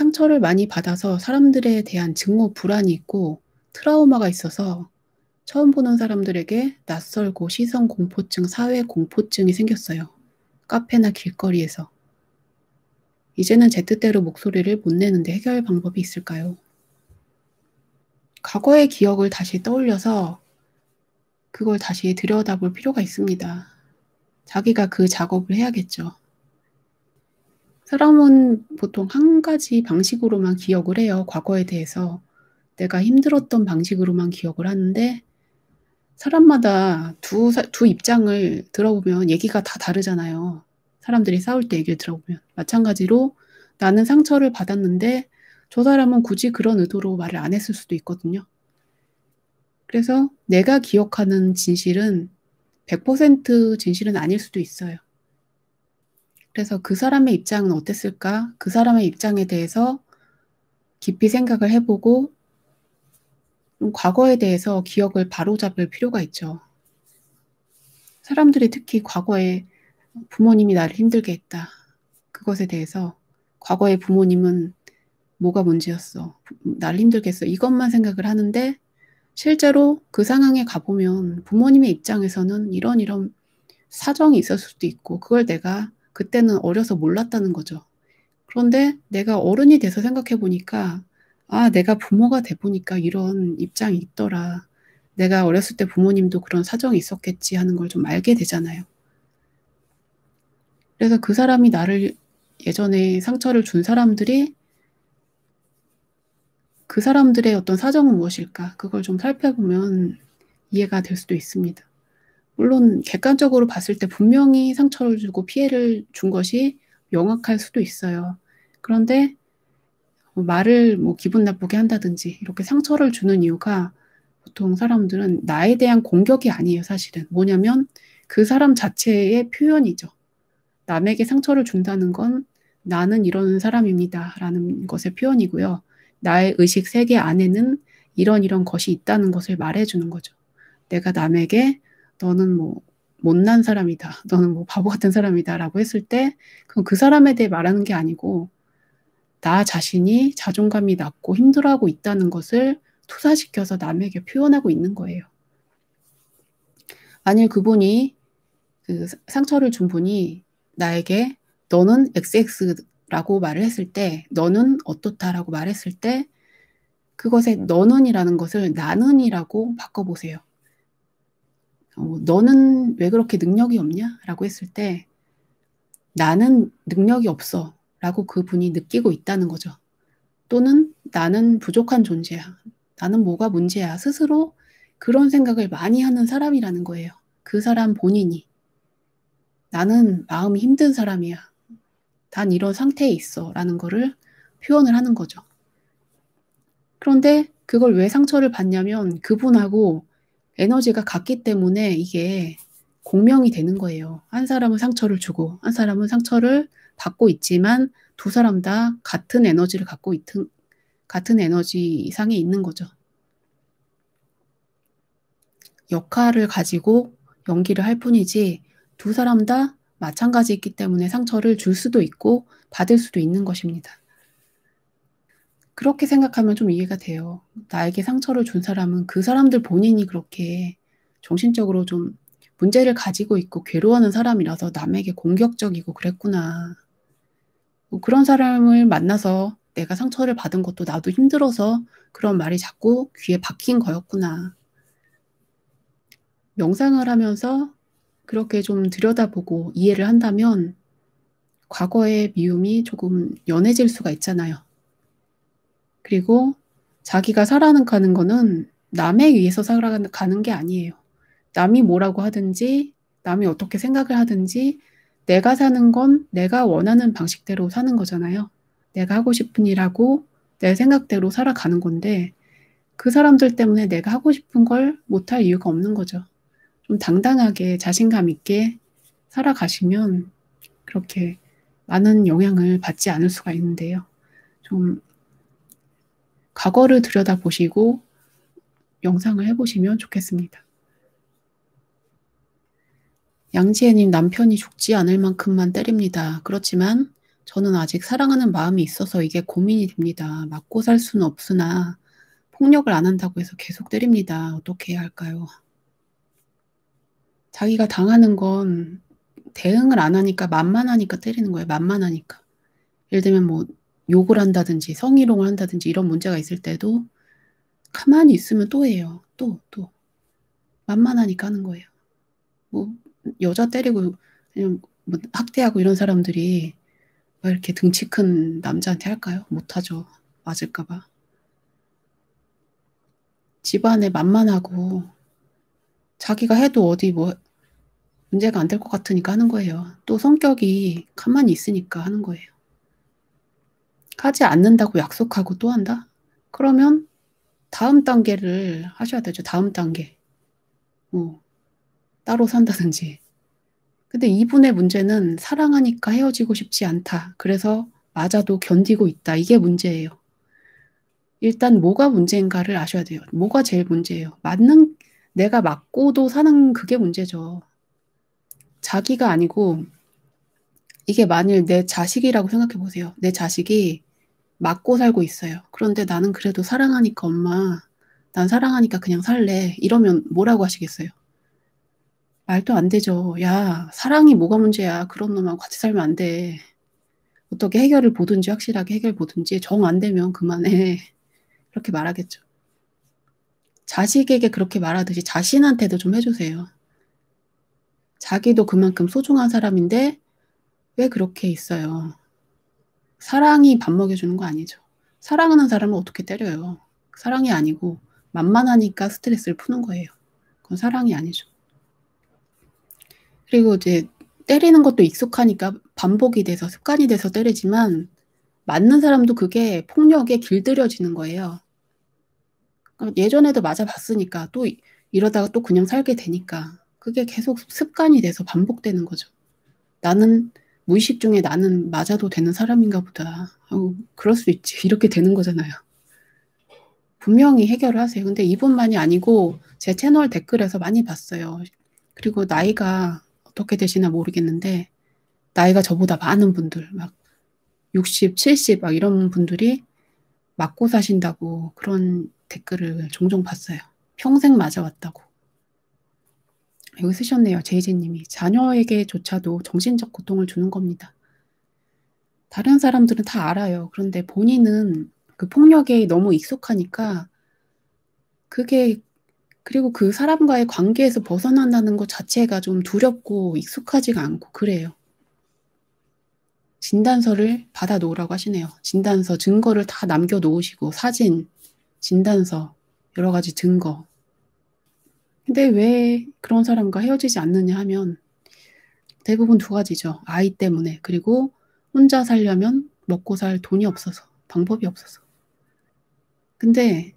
상처를 많이 받아서 사람들에 대한 증오 불안이 있고 트라우마가 있어서 처음 보는 사람들에게 낯설고 시선 공포증, 사회 공포증이 생겼어요. 카페나 길거리에서. 이제는 제 뜻대로 목소리를 못 내는데 해결 방법이 있을까요? 과거의 기억을 다시 떠올려서 그걸 다시 들여다볼 필요가 있습니다. 자기가 그 작업을 해야겠죠. 사람은 보통 한 가지 방식으로만 기억을 해요. 과거에 대해서. 내가 힘들었던 방식으로만 기억을 하는데 사람마다 두 입장을 들어보면 얘기가 다 다르잖아요. 사람들이 싸울 때 얘기를 들어보면. 마찬가지로 나는 상처를 받았는데 저 사람은 굳이 그런 의도로 말을 안 했을 수도 있거든요. 그래서 내가 기억하는 진실은 100% 진실은 아닐 수도 있어요. 그래서 그 사람의 입장은 어땠을까? 그 사람의 입장에 대해서 깊이 생각을 해보고 과거에 대해서 기억을 바로잡을 필요가 있죠. 사람들이 특히 과거에 부모님이 나를 힘들게 했다. 그것에 대해서 과거의 부모님은 뭐가 문제였어. 나를 힘들게 했어. 이것만 생각을 하는데 실제로 그 상황에 가보면 부모님의 입장에서는 이런 사정이 있을 수도 있고 그걸 내가 그때는 어려서 몰랐다는 거죠. 그런데 내가 어른이 돼서 생각해 보니까 내가 부모가 돼 보니까 이런 입장이 있더라. 내가 어렸을 때 부모님도 그런 사정이 있었겠지 하는 걸 좀 알게 되잖아요. 그래서 그 사람이 나를 예전에 상처를 준 사람들이 그 사람들의 어떤 사정은 무엇일까? 그걸 좀 살펴보면 이해가 될 수도 있습니다. 물론 객관적으로 봤을 때 분명히 상처를 주고 피해를 준 것이 명확할 수도 있어요. 그런데 말을 기분 나쁘게 한다든지 이렇게 상처를 주는 이유가 보통 사람들은 나에 대한 공격이 아니에요, 사실은. 뭐냐면 그 사람 자체의 표현이죠. 남에게 상처를 준다는 건 나는 이런 사람입니다 라는 것의 표현이고요. 나의 의식 세계 안에는 이런 것이 있다는 것을 말해주는 거죠. 내가 남에게 너는 못난 사람이다. 너는 바보 같은 사람이다 라고 했을 때 그건 그 사람에 대해 말하는 게 아니고 나 자신이 자존감이 낮고 힘들어하고 있다는 것을 투사시켜서 남에게 표현하고 있는 거예요. 만일 그분이 그 상처를 준 분이 나에게 너는 XX라고 말을 했을 때 너는 어떻다라고 말했을 때 그것에 너는이라는 것을 나는이라고 바꿔보세요. 너는 왜 그렇게 능력이 없냐? 라고 했을 때 나는 능력이 없어 라고 그분이 느끼고 있다는 거죠. 또는 나는 부족한 존재야. 나는 뭐가 문제야. 스스로 그런 생각을 많이 하는 사람이라는 거예요. 그 사람 본인이. 나는 마음이 힘든 사람이야. 단 이런 상태에 있어. 라는 거를 표현을 하는 거죠. 그런데 그걸 왜 상처를 받냐면 그분하고 에너지가 같기 때문에 이게 공명이 되는 거예요. 한 사람은 상처를 주고 한 사람은 상처를 받고 있지만 두 사람 다 같은 에너지를 갖고 있는 같은 에너지 상에 있는 거죠. 역할을 가지고 연기를 할 뿐이지 두 사람 다 마찬가지이기 때문에 상처를 줄 수도 있고 받을 수도 있는 것입니다. 그렇게 생각하면 좀 이해가 돼요. 나에게 상처를 준 사람은 그 사람들 본인이 그렇게 정신적으로 좀 문제를 가지고 있고 괴로워하는 사람이라서 남에게 공격적이고 그랬구나. 그런 사람을 만나서 내가 상처를 받은 것도 나도 힘들어서 그런 말이 자꾸 귀에 박힌 거였구나. 명상을 하면서 그렇게 좀 들여다보고 이해를 한다면 과거의 미움이 조금 연해질 수가 있잖아요. 그리고 자기가 살아가는 거는 남에 의해서 살아가는 게 아니에요. 남이 뭐라고 하든지 남이 어떻게 생각을 하든지 내가 사는 건 내가 원하는 방식대로 사는 거잖아요. 내가 하고 싶은 일하고 내 생각대로 살아가는 건데 그 사람들 때문에 내가 하고 싶은 걸 못할 이유가 없는 거죠. 좀 당당하게 자신감 있게 살아가시면 그렇게 많은 영향을 받지 않을 수가 있는데요. 좀 과거를 들여다보시고 명상을 해보시면 좋겠습니다. 양지혜님 남편이 죽지 않을 만큼만 때립니다. 그렇지만 저는 아직 사랑하는 마음이 있어서 이게 고민이 됩니다. 맞고 살 수는 없으나 폭력을 안 한다고 해서 계속 때립니다. 어떻게 해야 할까요? 자기가 당하는 건 대응을 안 하니까 만만하니까 때리는 거예요. 만만하니까. 예를 들면 뭐 욕을 한다든지 성희롱을 한다든지 이런 문제가 있을 때도 가만히 있으면 또 해요. 또. 만만하니까 하는 거예요. 뭐 여자 때리고 그냥 뭐 학대하고 이런 사람들이 왜 이렇게 등치 큰 남자한테 할까요? 못하죠. 맞을까 봐. 집안에 만만하고 자기가 해도 어디 뭐 문제가 안 될 것 같으니까 하는 거예요. 또 성격이 가만히 있으니까 하는 거예요. 하지 않는다고 약속하고 또 한다? 그러면 다음 단계를 하셔야 되죠. 다음 단계. 뭐 따로 산다든지. 근데 이분의 문제는 사랑하니까 헤어지고 싶지 않다. 그래서 맞아도 견디고 있다. 이게 문제예요. 일단 뭐가 문제인가를 아셔야 돼요. 뭐가 제일 문제예요. 내가 맞고도 사는 그게 문제죠. 자기가 아니고 이게 만일 내 자식이라고 생각해 보세요. 내 자식이 맞고 살고 있어요. 그런데 나는 그래도 사랑하니까 엄마, 난 사랑하니까 그냥 살래. 이러면 뭐라고 하시겠어요? 말도 안 되죠. 야, 사랑이 뭐가 문제야. 그런 놈하고 같이 살면 안 돼. 어떻게 해결을 보든지 확실하게 해결 보든지 정 안 되면 그만해. 그렇게 말하겠죠. 자식에게 그렇게 말하듯이 자신한테도 좀 해주세요. 자기도 그만큼 소중한 사람인데 왜 그렇게 있어요? 사랑이 밥 먹여주는 거 아니죠. 사랑하는 사람을 어떻게 때려요? 사랑이 아니고 만만하니까 스트레스를 푸는 거예요. 그건 사랑이 아니죠. 그리고 이제 때리는 것도 익숙하니까 반복이 돼서 습관이 돼서 때리지만 맞는 사람도 그게 폭력에 길들여지는 거예요. 예전에도 맞아봤으니까 또 이러다가 또 그냥 살게 되니까 그게 계속 습관이 돼서 반복되는 거죠. 나는 무의식 중에 나는 맞아도 되는 사람인가 보다. 그럴 수 있지. 이렇게 되는 거잖아요. 분명히 해결을 하세요. 근데 이분만이 아니고 제 채널 댓글에서 많이 봤어요. 그리고 나이가 어떻게 되시나 모르겠는데 나이가 저보다 많은 분들 막 60, 70 막 이런 분들이 맞고 사신다고 그런 댓글을 종종 봤어요. 평생 맞아왔다고. 여기 쓰셨네요. 제이제님이. 자녀에게조차도 정신적 고통을 주는 겁니다. 다른 사람들은 다 알아요. 그런데 본인은 그 폭력에 너무 익숙하니까 그게 그리고 그 사람과의 관계에서 벗어난다는 것 자체가 좀 두렵고 익숙하지가 않고 그래요. 진단서를 받아 놓으라고 하시네요. 진단서, 증거를 다 남겨놓으시고 사진, 진단서, 여러 가지 증거. 근데 왜 그런 사람과 헤어지지 않느냐 하면 대부분 두 가지죠. 아이 때문에. 그리고 혼자 살려면 먹고 살 돈이 없어서, 방법이 없어서. 근데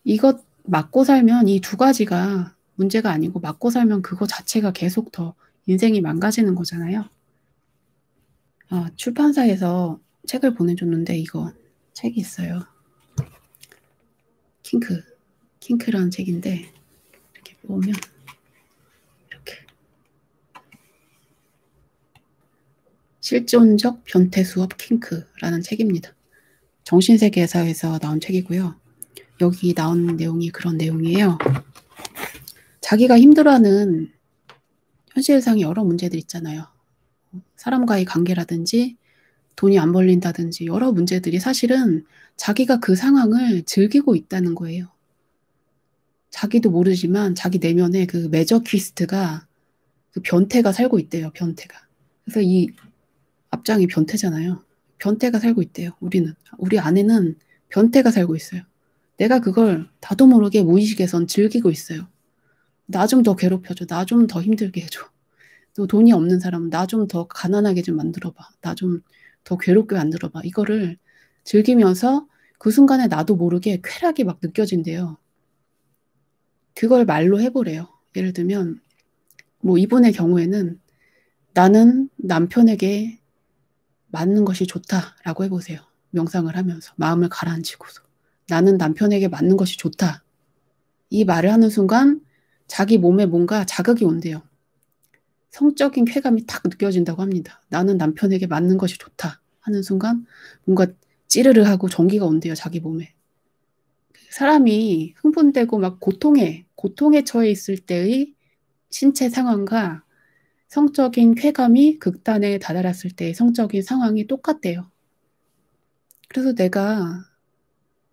이것 맞고 살면 이 두 가지가 문제가 아니고 맞고 살면 그거 자체가 계속 더 인생이 망가지는 거잖아요. 출판사에서 책을 보내줬는데 이거 책이 있어요. 킹크라는 책인데 이렇게 보면 이렇게 실존적 변태 수업 킹크라는 책입니다. 정신세계사에서 나온 책이고요. 여기 나온 내용이 그런 내용이에요. 자기가 힘들어하는 현실상의 여러 문제들 있잖아요. 사람과의 관계라든지 돈이 안 벌린다든지 여러 문제들이 사실은 자기가 그 상황을 즐기고 있다는 거예요. 자기도 모르지만 자기 내면에 그 매저키스트가 그 변태가 살고 있대요. 변태가. 그래서 이 앞장이 변태잖아요. 변태가 살고 있대요. 우리 안에는 변태가 살고 있어요. 내가 그걸 나도 모르게 무의식에선 즐기고 있어요. 나 좀 더 괴롭혀줘. 나 좀 더 힘들게 해줘. 또 돈이 없는 사람은 나 좀 더 가난하게 좀 만들어봐. 나 좀 더 괴롭게 만들어봐. 이거를 즐기면서 그 순간에 나도 모르게 쾌락이 막 느껴진대요. 그걸 말로 해보래요. 예를 들면 뭐 이분의 경우에는 나는 남편에게 맞는 것이 좋다라고 해보세요. 명상을 하면서 마음을 가라앉히고서 나는 남편에게 맞는 것이 좋다. 이 말을 하는 순간 자기 몸에 뭔가 자극이 온대요. 성적인 쾌감이 탁 느껴진다고 합니다. 나는 남편에게 맞는 것이 좋다 하는 순간 뭔가 찌르르하고 전기가 온대요, 자기 몸에. 사람이 흥분되고 막 고통에 처해 있을 때의 신체 상황과 성적인 쾌감이 극단에 다다랐을 때의 성적인 상황이 똑같대요. 그래서 내가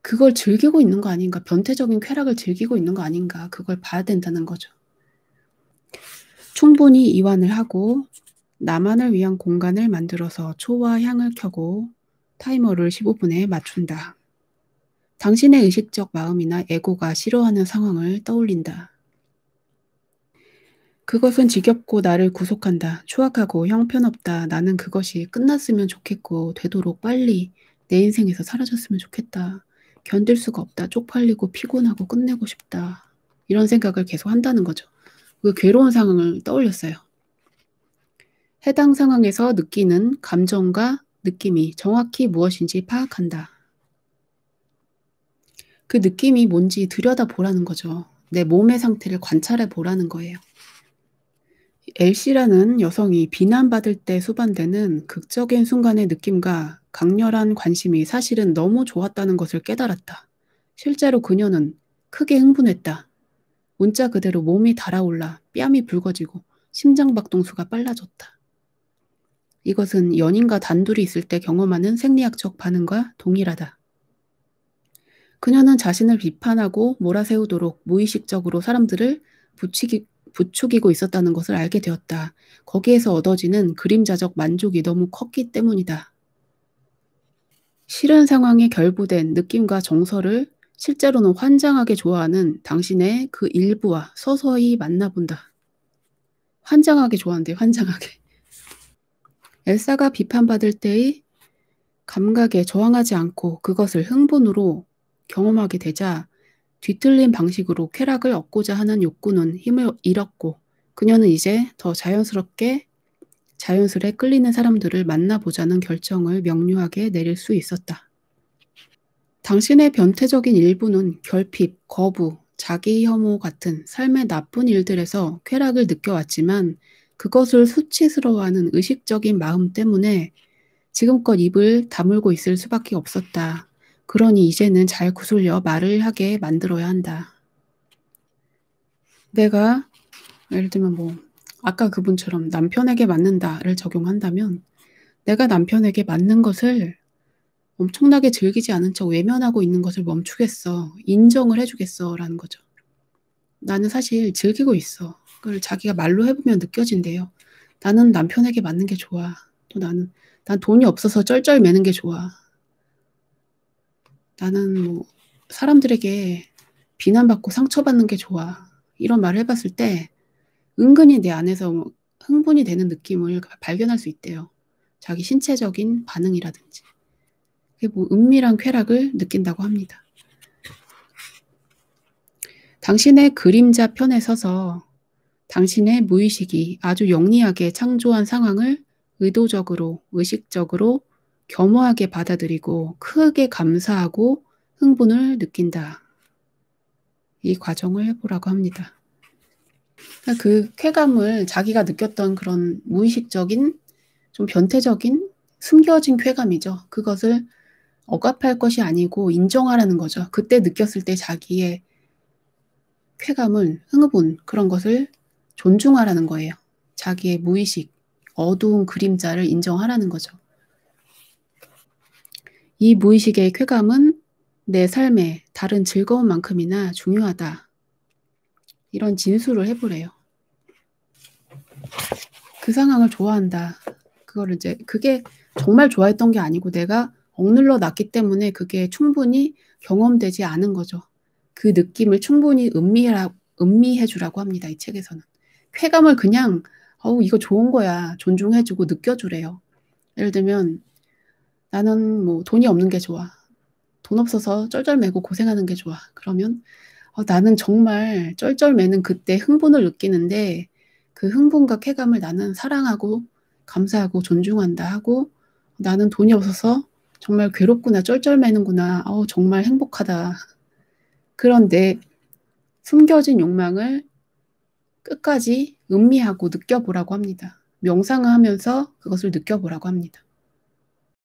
그걸 즐기고 있는 거 아닌가, 변태적인 쾌락을 즐기고 있는 거 아닌가, 그걸 봐야 된다는 거죠. 충분히 이완을 하고 나만을 위한 공간을 만들어서 초와 향을 켜고 타이머를 15분에 맞춘다. 당신의 의식적 마음이나 에고가 싫어하는 상황을 떠올린다. 그것은 지겹고 나를 구속한다. 추악하고 형편없다. 나는 그것이 끝났으면 좋겠고 되도록 빨리 내 인생에서 사라졌으면 좋겠다. 견딜 수가 없다. 쪽팔리고 피곤하고 끝내고 싶다. 이런 생각을 계속 한다는 거죠. 그 괴로운 상황을 떠올렸어요. 해당 상황에서 느끼는 감정과 느낌이 정확히 무엇인지 파악한다. 그 느낌이 뭔지 들여다보라는 거죠. 내 몸의 상태를 관찰해 보라는 거예요. 엘씨라는 여성이 비난받을 때 수반되는 극적인 순간의 느낌과 강렬한 관심이 사실은 너무 좋았다는 것을 깨달았다. 실제로 그녀는 크게 흥분했다. 문자 그대로 몸이 달아올라 뺨이 붉어지고 심장박동수가 빨라졌다. 이것은 연인과 단둘이 있을 때 경험하는 생리학적 반응과 동일하다. 그녀는 자신을 비판하고 몰아세우도록 무의식적으로 사람들을 부추기고 있었다는 것을 알게 되었다. 거기에서 얻어지는 그림자적 만족이 너무 컸기 때문이다. 싫은 상황에 결부된 느낌과 정서를 실제로는 환장하게 좋아하는 당신의 그 일부와 서서히 만나본다. 환장하게 좋아한대, 환장하게. 엘사가 비판받을 때의 감각에 저항하지 않고 그것을 흥분으로 경험하게 되자 뒤틀린 방식으로 쾌락을 얻고자 하는 욕구는 힘을 잃었고 그녀는 이제 더 자연스레 끌리는 사람들을 만나보자는 결정을 명료하게 내릴 수 있었다. 당신의 변태적인 일부는 결핍, 거부, 자기 혐오 같은 삶의 나쁜 일들에서 쾌락을 느껴왔지만 그것을 수치스러워하는 의식적인 마음 때문에 지금껏 입을 다물고 있을 수밖에 없었다. 그러니 이제는 잘 구슬려 말을 하게 만들어야 한다. 내가 예를 들면 아까 그분처럼 남편에게 맞는다를 적용한다면 내가 남편에게 맞는 것을 엄청나게 즐기지 않은 척 외면하고 있는 것을 멈추겠어. 인정을 해주겠어. 라는 거죠. 나는 사실 즐기고 있어. 그걸 자기가 말로 해보면 느껴진대요. 나는 남편에게 맞는 게 좋아. 또 난 돈이 없어서 쩔쩔매는 게 좋아. 나는 사람들에게 비난받고 상처받는 게 좋아. 이런 말을 해봤을 때 은근히 내 안에서 흥분이 되는 느낌을 발견할 수 있대요. 자기 신체적인 반응이라든지. 그게 은밀한 쾌락을 느낀다고 합니다. 당신의 그림자 편에 서서 당신의 무의식이 아주 영리하게 창조한 상황을 의도적으로, 의식적으로 겸허하게 받아들이고 크게 감사하고 흥분을 느낀다. 이 과정을 해보라고 합니다. 그 쾌감을 자기가 느꼈던 그런 무의식적인 좀 변태적인 숨겨진 쾌감이죠. 그것을 억압할 것이 아니고 인정하라는 거죠. 그때 느꼈을 때 자기의 쾌감을, 흥분, 그런 것을 존중하라는 거예요. 자기의 무의식, 어두운 그림자를 인정하라는 거죠. 이 무의식의 쾌감은 내 삶의 다른 즐거움만큼이나 중요하다. 이런 진술을 해보래요. 그 상황을 좋아한다. 그게 정말 좋아했던 게 아니고 내가 억눌러 놨기 때문에 그게 충분히 경험되지 않은 거죠. 그 느낌을 충분히 음미해 주라고 합니다. 이 책에서는. 쾌감을 그냥 이거 좋은 거야. 존중해주고 느껴주래요. 예를 들면 나는 돈이 없는 게 좋아. 돈 없어서 쩔쩔매고 고생하는 게 좋아. 그러면 나는 정말 쩔쩔매는 그때 흥분을 느끼는데 그 흥분과 쾌감을 나는 사랑하고 감사하고 존중한다 하고 나는 돈이 없어서 정말 괴롭구나 쩔쩔매는구나 정말 행복하다. 그런데 숨겨진 욕망을 끝까지 음미하고 느껴보라고 합니다. 명상을 하면서 그것을 느껴보라고 합니다.